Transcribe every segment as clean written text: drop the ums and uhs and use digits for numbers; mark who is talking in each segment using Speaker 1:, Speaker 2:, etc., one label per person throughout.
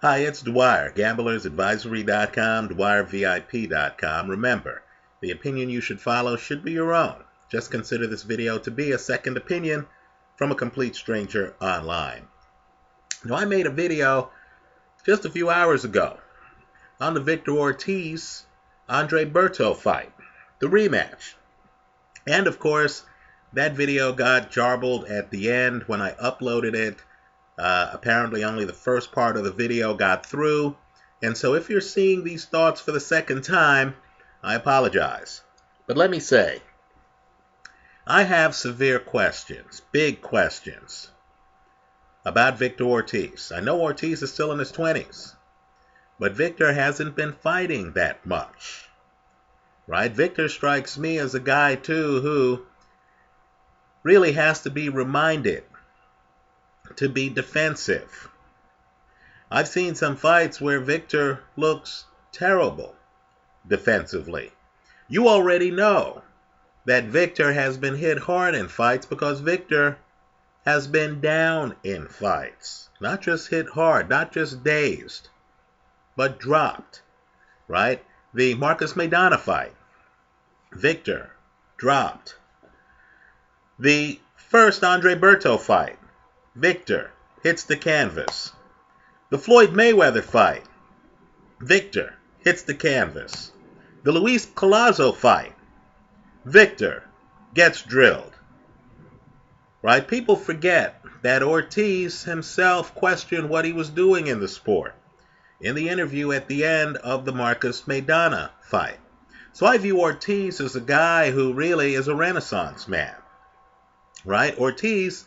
Speaker 1: Hi, it's Dwyer, gamblersadvisory.com, dwyervip.com. Remember, the opinion you should follow should be your own. Just consider this video to be a second opinion from a complete stranger online. Now, I made a video just a few hours ago on the Victor Ortiz Andre Berto fight, the rematch. And of course, that video got jarbled at the end when I uploaded it. Apparently only the first part of the video got through, and so if you're seeing these thoughts for the second time, I apologize. But let me say, I have severe questions, big questions, about Victor Ortiz. I know Ortiz is still in his 20s, but Victor hasn't been fighting that much, right? Victor strikes me as a guy, too, who really has to be reminded to be defensive. I've seen some fights where Victor looks terrible defensively. You already know that Victor has been hit hard in fights because Victor has been down in fights. Not just hit hard, not just dazed, but dropped, right? The Marcus Maidana fight, Victor dropped. The first Andre Berto fight, Victor hits the canvas. The Floyd Mayweather fight, Victor hits the canvas. The Luis Collazo fight, Victor gets drilled. Right? People forget that Ortiz himself questioned what he was doing in the sport in the interview at the end of the Marcus Maidana fight. So I view Ortiz as a guy who really is a Renaissance man. Right? Ortiz,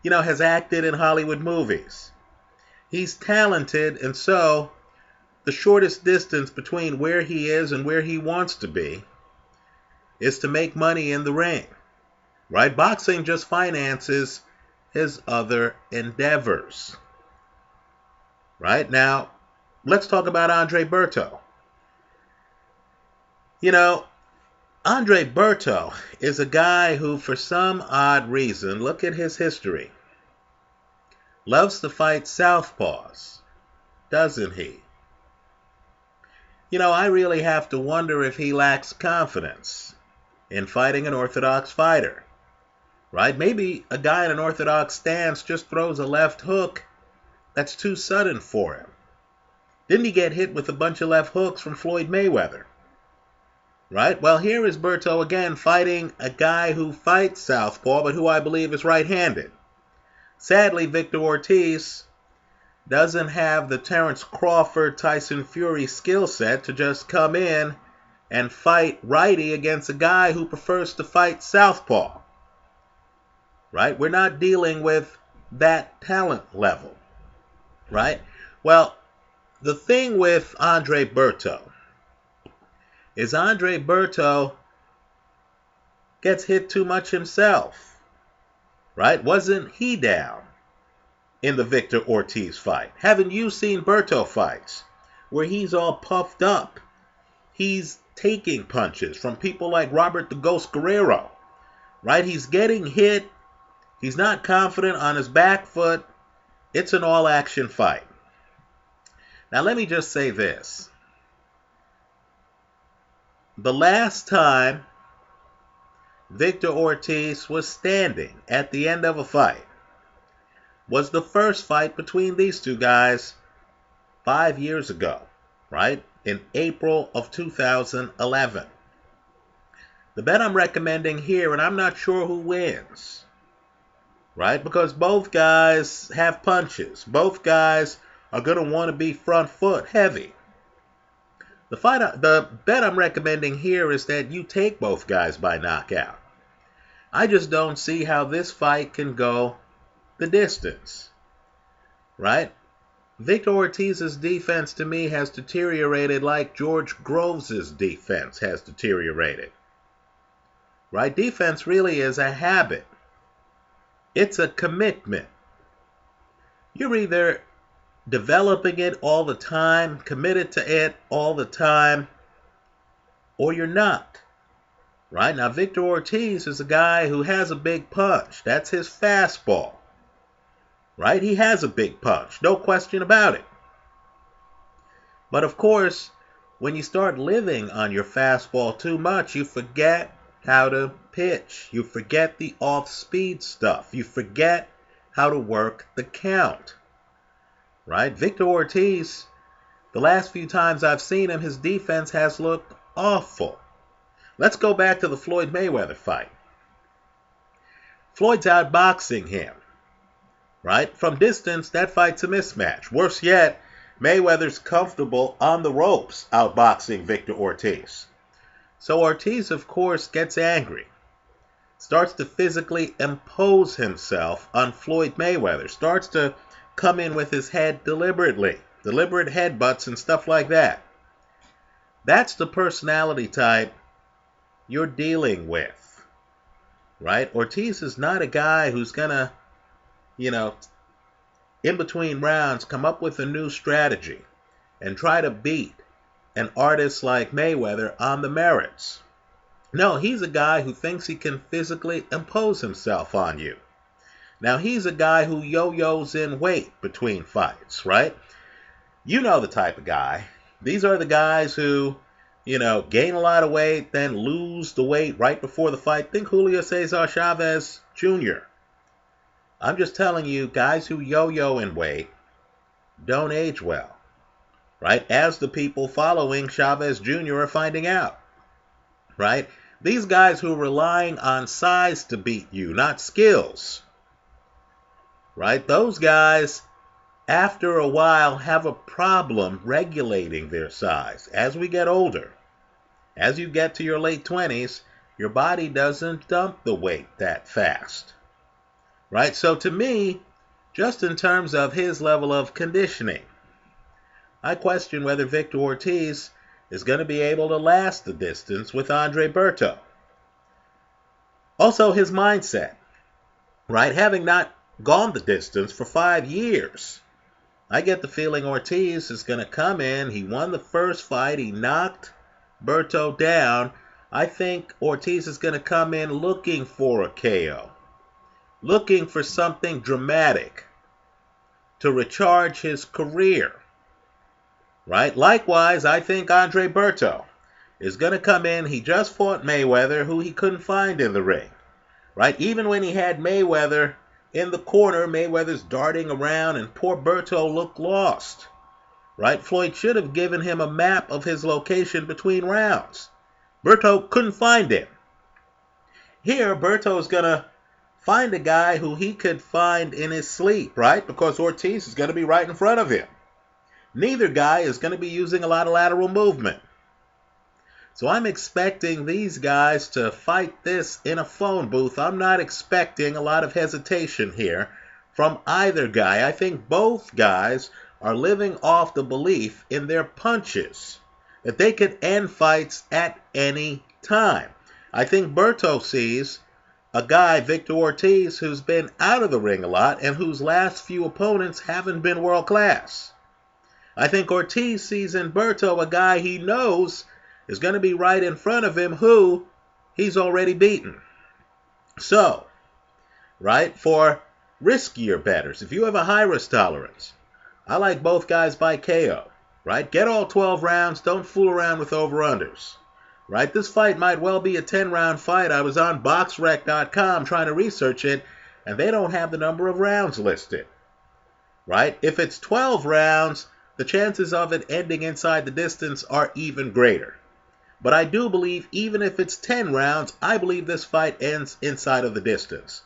Speaker 1: has acted in Hollywood movies. He's talented, and so the shortest distance between where he is and where he wants to be is to make money in the ring. Right? Boxing just finances his other endeavors. Right? Now, let's talk about Andre Berto. Andre Berto is a guy who, for some odd reason, look at his history, loves to fight southpaws, doesn't he? I really have to wonder if he lacks confidence in fighting an orthodox fighter, right? Maybe a guy in an orthodox stance just throws a left hook that's too sudden for him. Didn't he get hit with a bunch of left hooks from Floyd Mayweather? Right? Well, here is Berto again fighting a guy who fights southpaw, but who I believe is right-handed. Sadly, Victor Ortiz doesn't have the Terrence Crawford, Tyson Fury skill set to just come in and fight righty against a guy who prefers to fight southpaw. Right? We're not dealing with that talent level. Right? Well, the thing with Andre Berto is Andre Berto gets hit too much himself. Right? Wasn't he down in the Victor Ortiz fight? Haven't you seen Berto fights where he's all puffed up? He's taking punches from people like Robert the Ghost Guerrero. Right? He's getting hit. He's not confident on his back foot. It's an all-action fight. Now, let me just say this. The last time Victor Ortiz was standing at the end of a fight was the first fight between these two guys 5 years ago, right? In April of 2011. The bet I'm recommending here, and I'm not sure who wins, right? Because both guys have punches. Both guys are going to want to be front foot heavy. The bet I'm recommending here is that you take both guys by knockout. I just don't see how this fight can go the distance, right? Victor Ortiz's defense to me has deteriorated like George Groves's defense has deteriorated, right? Defense really is a habit. It's a commitment. You're either developing it all the time, committed to it all the time, or you're not. Right? Now, Victor Ortiz is a guy who has a big punch. That's his fastball. Right? He has a big punch. No question about it. But of course, when you start living on your fastball too much, you forget how to pitch. You forget the off-speed stuff. You forget how to work the count. Right? Victor Ortiz, the last few times I've seen him, his defense has looked awful. Let's go back to the Floyd Mayweather fight. Floyd's outboxing him. Right? From distance, that fight's a mismatch. Worse yet, Mayweather's comfortable on the ropes outboxing Victor Ortiz. So Ortiz, of course, gets angry. Starts to physically impose himself on Floyd Mayweather. Starts to come in with his head deliberately. Deliberate headbutts and stuff like that. That's the personality type you're dealing with. Right? Ortiz is not a guy who's gonna, in between rounds, come up with a new strategy and try to beat an artist like Mayweather on the merits. No, he's a guy who thinks he can physically impose himself on you. Now, he's a guy who yo-yos in weight between fights, right? You know the type of guy. These are the guys who, gain a lot of weight, then lose the weight right before the fight. Think Julio Cesar Chavez Jr. I'm just telling you, guys who yo-yo in weight don't age well, right? As the people following Chavez Jr. are finding out, right? These guys who are relying on size to beat you, not skills, right? Those guys, after a while, have a problem regulating their size. As we get older, as you get to your late 20s, your body doesn't dump the weight that fast. Right? So to me, just in terms of his level of conditioning, I question whether Victor Ortiz is going to be able to last the distance with Andre Berto. Also his mindset, right? Having not gone the distance for 5 years, I get the feeling Ortiz is going to come in. He won the first fight. He knocked Berto down. I think Ortiz is going to come in looking for a KO. Looking for something dramatic to recharge his career. Right? Likewise, I think Andre Berto is going to come in. He just fought Mayweather, who he couldn't find in the ring. Right? Even when he had Mayweather in the corner, Mayweather's darting around, and poor Berto looked lost. Right? Floyd should have given him a map of his location between rounds. Berto couldn't find him. Here, Berto's going to find a guy who he could find in his sleep, right? Because Ortiz is going to be right in front of him. Neither guy is going to be using a lot of lateral movement. So I'm expecting these guys to fight this in a phone booth. I'm not expecting a lot of hesitation here from either guy. I think both guys are living off the belief in their punches, that they could end fights at any time. I think Berto sees a guy, Victor Ortiz, who's been out of the ring a lot and whose last few opponents haven't been world class. I think Ortiz sees in Berto a guy he knows is going to be right in front of him who he's already beaten. So, right, for riskier bettors, if you have a high risk tolerance, I like both guys by KO. Right? Get all 12 rounds. Don't fool around with over-unders. Right? This fight might well be a 10-round fight. I was on boxrec.com trying to research it, and they don't have the number of rounds listed. Right? If it's 12 rounds, the chances of it ending inside the distance are even greater. But I do believe even if it's 10 rounds, I believe this fight ends inside of the distance.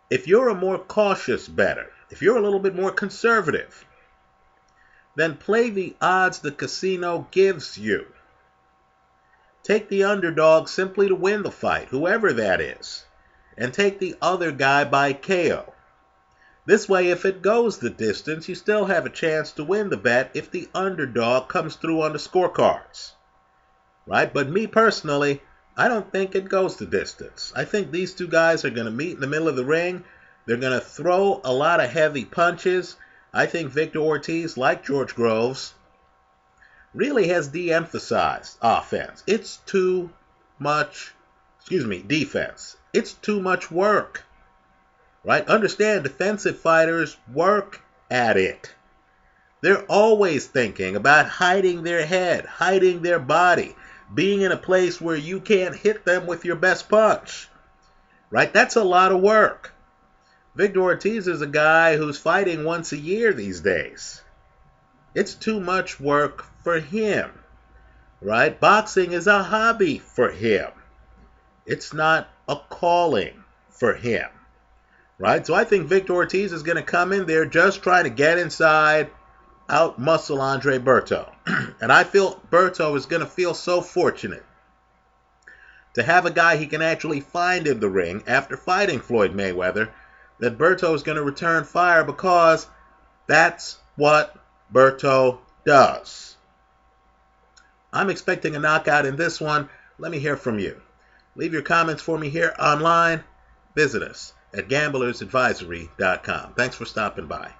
Speaker 1: If you're a more cautious bettor, if you're a little bit more conservative, then play the odds the casino gives you. Take the underdog simply to win the fight, whoever that is, and take the other guy by KO. This way, if it goes the distance, you still have a chance to win the bet if the underdog comes through on the scorecards. Right? But me personally, I don't think it goes the distance. I think these two guys are going to meet in the middle of the ring. They're going to throw a lot of heavy punches. I think Victor Ortiz, like George Groves, really has de-emphasized offense. It's too much, defense. It's too much work. Right? Understand, defensive fighters work at it. They're always thinking about hiding their head, hiding their body, being in a place where you can't hit them with your best punch. Right? That's a lot of work. Victor Ortiz is a guy who's fighting once a year these days. It's too much work for him. Right? Boxing is a hobby for him. It's not a calling for him. Right? So I think Victor Ortiz is going to come in there just trying to get inside, out-muscle Andre Berto. And I feel Berto is going to feel so fortunate to have a guy he can actually find in the ring after fighting Floyd Mayweather, that Berto is going to return fire, because that's what Berto does. I'm expecting a knockout in this one. Let me hear from you. Leave your comments for me here online. Visit us at gamblersadvisory.com. Thanks for stopping by.